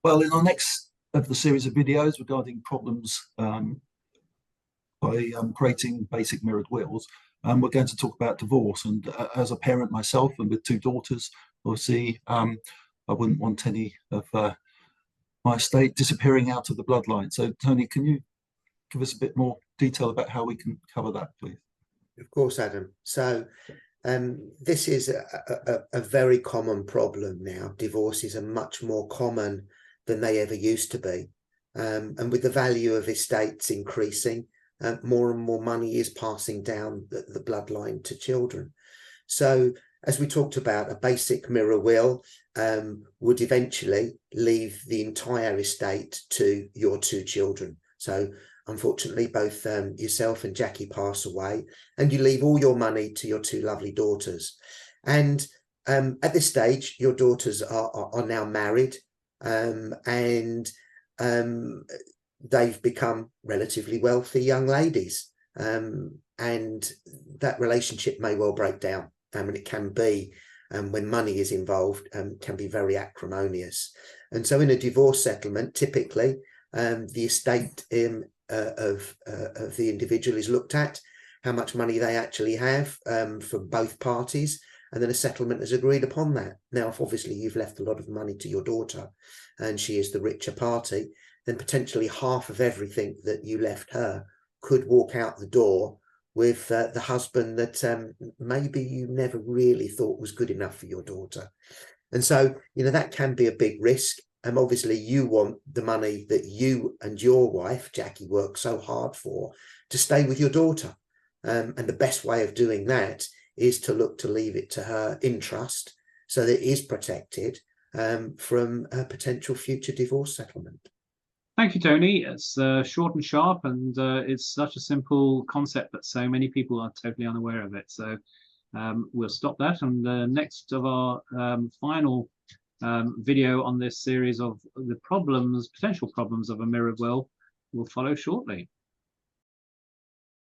Well, in our next of the series of videos regarding problems by creating basic mirrored wills, we're going to talk about divorce. And as a parent myself and with two daughters, obviously, I wouldn't want any of my estate disappearing out of the bloodline. So, Tony, can you give us a bit more detail about how we can cover that, please? Of course, Adam. So this is a very common problem now. Divorces are much more common than they ever used to be. And with the value of estates increasing, more and more money is passing down the bloodline to children. So as we talked about, a basic mirror will would eventually leave the entire estate to your two children. So unfortunately, both yourself and Jackie pass away, and you leave all your money to your two lovely daughters. And at this stage, your daughters are now married, and they've become relatively wealthy young ladies. And that relationship may well break down. And it can be, when money is involved, can be very acrimonious. And so in a divorce settlement, typically, the estate of the individual is looked at, how much money they actually have from both parties, and then a settlement is agreed upon that. Now, if obviously you've left a lot of money to your daughter and she is the richer party, then potentially half of everything that you left her could walk out the door with the husband that maybe you never really thought was good enough for your daughter. And so, that can be a big risk. And obviously you want the money that you and your wife, Jackie, worked so hard for to stay with your daughter. And the best way of doing that is to look to leave it to her in trust so that it is protected from a potential future divorce settlement. Thank you, Tony. It's short and sharp, and it's such a simple concept that so many people are totally unaware of it. So we'll stop that. And next of our final video on this series of the potential problems of a mirrored will follow shortly.